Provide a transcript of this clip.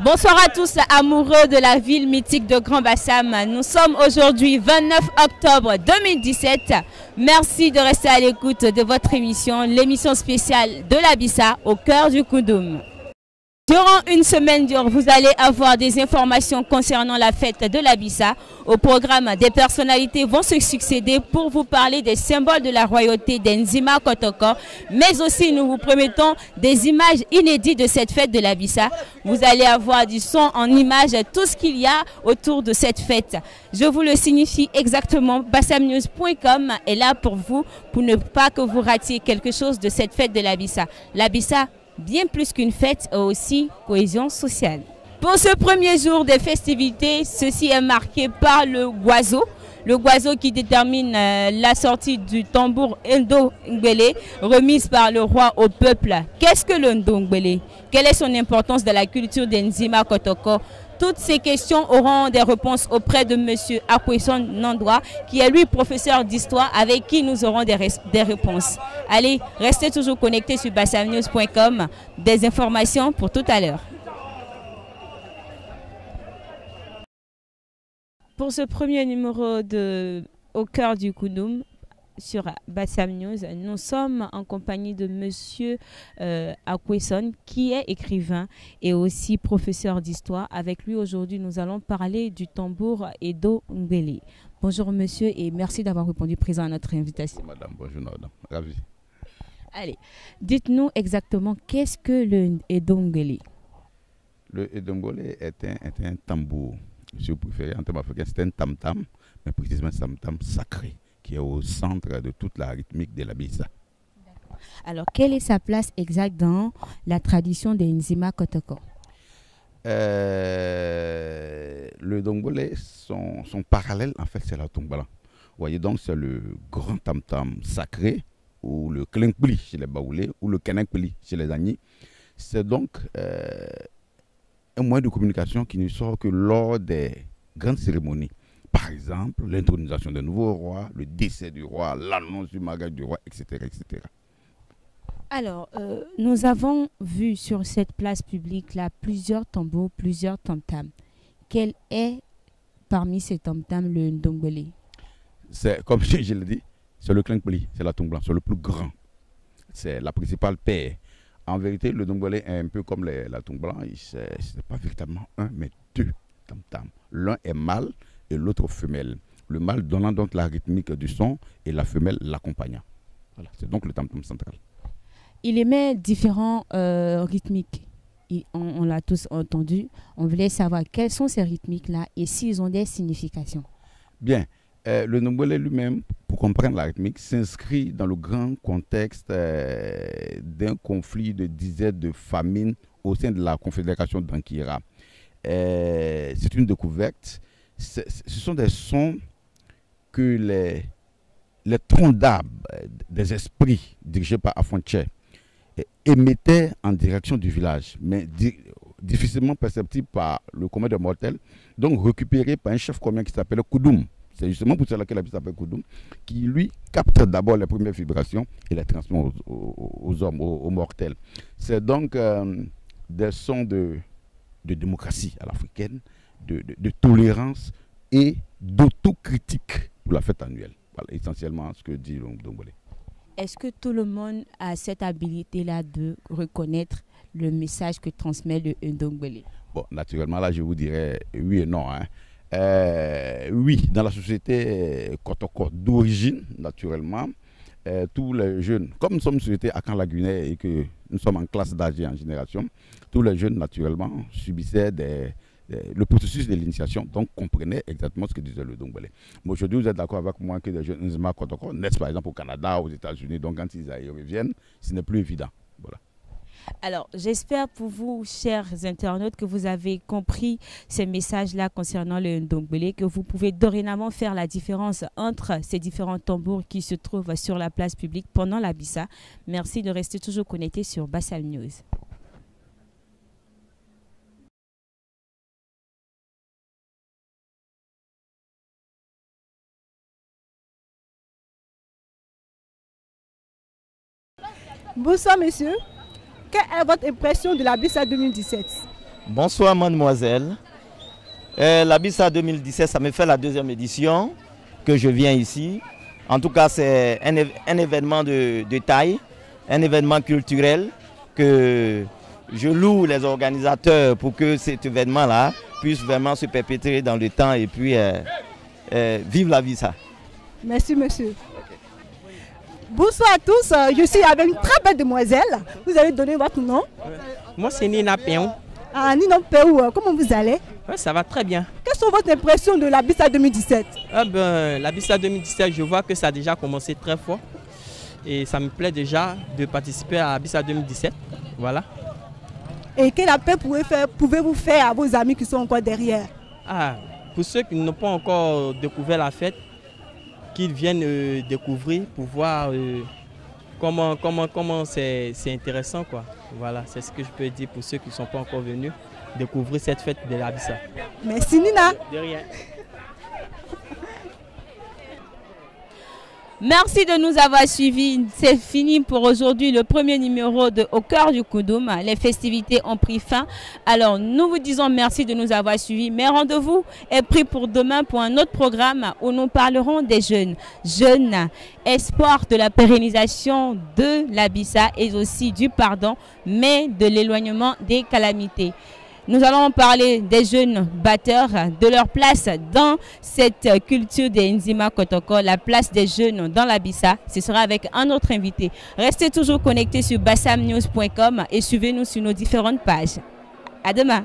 Bonsoir à tous amoureux de la ville mythique de Grand Bassam. Nous sommes aujourd'hui 29 octobre 2017. Merci de rester à l'écoute de votre émission, l'émission spéciale de la Bissa au cœur du Koudoum. Durant une semaine dure, vous allez avoir des informations concernant la fête de la Bissa. Au programme, des personnalités vont se succéder pour vous parler des symboles de la royauté d'Enzima Kotoko, mais aussi nous vous promettons des images inédites de cette fête de la Bissa. Vous allez avoir du son en images, tout ce qu'il y a autour de cette fête. Je vous le signifie exactement, bassamnews.com est là pour vous, pour ne pas que vous ratiez quelque chose de cette fête de la Bissa. La Bissa, bien plus qu'une fête, aussi cohésion sociale. Pour ce premier jour des festivités, ceci est marqué par le guazo. Le guazo qui détermine la sortie du tambour Ndo-Ngbele, remise par le roi au peuple. Qu'est-ce que le Ndo-Ngbele? Quelle est son importance dans la culture d'Enzima Kotoko? Toutes ces questions auront des réponses auprès de M. Akweson Nandoa, qui est lui professeur d'histoire, avec qui nous aurons des réponses. Allez, restez toujours connectés sur bassamnews.com, des informations pour tout à l'heure. Pour ce premier numéro de Au cœur du Koudoum sur Bassam News, nous sommes en compagnie de Monsieur Akweson, qui est écrivain et aussi professeur d'histoire. Avec lui aujourd'hui, nous allons parler du tambour Ndo-Ngbele. Bonjour monsieur et merci d'avoir répondu présent à notre invitation. Madame, bonjour madame, ravi. Allez, dites-nous exactement qu'est-ce que le Ndo-Ngbele? Le Ndo-Ngbele est un tambour. Si vous préférez, en termes africains, c'est un tam-tam, mais précisément un tam-tam sacré qui est au centre de toute la rythmique de la Bissa. Alors, quelle est sa place exacte dans la tradition des Nzima Kotoko? Le Ndo-Ngbele, son parallèle, en fait, c'est la Tongbala. Vous voyez, donc, c'est le grand tam-tam sacré, ou le Klinkpli chez les Baoulés, ou le Kenenkpli chez les Agnis. C'est donc un moyen de communication qui ne sort que lors des grandes cérémonies. Par exemple, l'intronisation d'un nouveau roi, le décès du roi, l'annonce du mariage du roi, etc. etc. Alors, nous avons vu sur cette place publique-là plusieurs tambours, plusieurs tam-tams. Quel est parmi ces tam-tams le Ndo-Ngbele? C'est, comme je l'ai dit, c'est le Klinkpli, c'est la Tongbala, c'est le plus grand. C'est la principale paire. En vérité, le Ndo-Ngbele est un peu comme la Tongbala. Ce n'est pas véritablement un, mais deux tam-tams. L'un est mâle et l'autre femelle. Le mâle donnant donc la rythmique du son et la femelle l'accompagnant. Voilà, c'est donc le tam-tam central. Il émet différents rythmiques. On l'a tous entendu. On voulait savoir quelles sont ces rythmiques-là et s'ils ont des significations. Bien. Le Ndo-Ngbele lui-même, pour comprendre la rythmique, s'inscrit dans le grand contexte d'un conflit de dizaines de famines au sein de la confédération d'Ankira. C'est une découverte. Ce sont des sons que les troncs d'arbres des esprits dirigés par Afonche émettaient en direction du village, mais difficilement perceptibles par le commun des mortels, donc récupérés par un chef commun qui s'appelle Koudoum. C'est justement pour cela que la Bissa s'appelle Koudoum, qui lui capte d'abord les premières vibrations et les transmet aux hommes, aux mortels. C'est donc des sons de démocratie à l'africaine, de tolérance et d'autocritique pour la fête annuelle. Voilà essentiellement ce que dit le Ndo-Ngbele. Est-ce que tout le monde a cette habilité-là de reconnaître le message que transmet le Ndo-Ngbele? Bon, naturellement, là, je vous dirais oui et non. Hein. Oui, dans la société Kotoko d'origine, naturellement, tous les jeunes, comme nous sommes une société à Camp-la-Guinée et que nous sommes en classe d'âge et en génération, tous les jeunes, naturellement, subissaient le processus de l'initiation, donc comprenaient exactement ce que disait le Ndo-Ngbele. Mais aujourd'hui, vous êtes d'accord avec moi que les jeunes Nzima Kotoko naissent par exemple au Canada, aux États-Unis, donc quand ils reviennent, ce n'est plus évident. Voilà. Alors, j'espère pour vous, chers internautes, que vous avez compris ces messages-là concernant le Ndombele, que vous pouvez dorénavant faire la différence entre ces différents tambours qui se trouvent sur la place publique pendant la Bissa. Merci de rester toujours connecté sur Bassam News. Bonsoir monsieur, quelle est votre impression de la Bissa 2017? Bonsoir mademoiselle. La Bissa 2017, ça me fait la deuxième édition que je viens ici. En tout cas, c'est un événement de taille, un événement culturel que je loue les organisateurs pour que cet événement-là puisse vraiment se perpétrer dans le temps et puis vive la Bissa. Merci monsieur. Bonsoir à tous, je suis avec une très belle demoiselle. Vous allez donner votre nom? Moi c'est Nina Péon. Ah, Nina Péon, comment vous allez? Ouais, ça va très bien. Quelles sont votre impression de la Bissa 2017? La Bissa 2017, je vois que ça a déjà commencé très fort. Et ça me plaît déjà de participer à la Bissa 2017. Voilà. Et quel appel pouvez-vous faire à vos amis qui sont encore derrière? Pour ceux qui n'ont pas encore découvert la fête, qu'ils viennent découvrir pour voir comment c'est intéressant, quoi. Voilà, c'est ce que je peux dire pour ceux qui ne sont pas encore venus découvrir cette fête de la Bissa. Merci Nina. De rien. Merci de nous avoir suivis. C'est fini pour aujourd'hui le premier numéro de Au cœur du Koudoum. Les festivités ont pris fin. Alors nous vous disons merci de nous avoir suivis. Mais rendez-vous est pris pour demain pour un autre programme où nous parlerons des jeunes. Jeunes, espoir de la pérennisation de la Bissa et aussi du pardon, mais de l'éloignement des calamités. Nous allons parler des jeunes batteurs, de leur place dans cette culture des Nzima Kotoko, la place des jeunes dans la Bissa. Ce sera avec un autre invité. Restez toujours connectés sur bassamnews.com et suivez-nous sur nos différentes pages. À demain.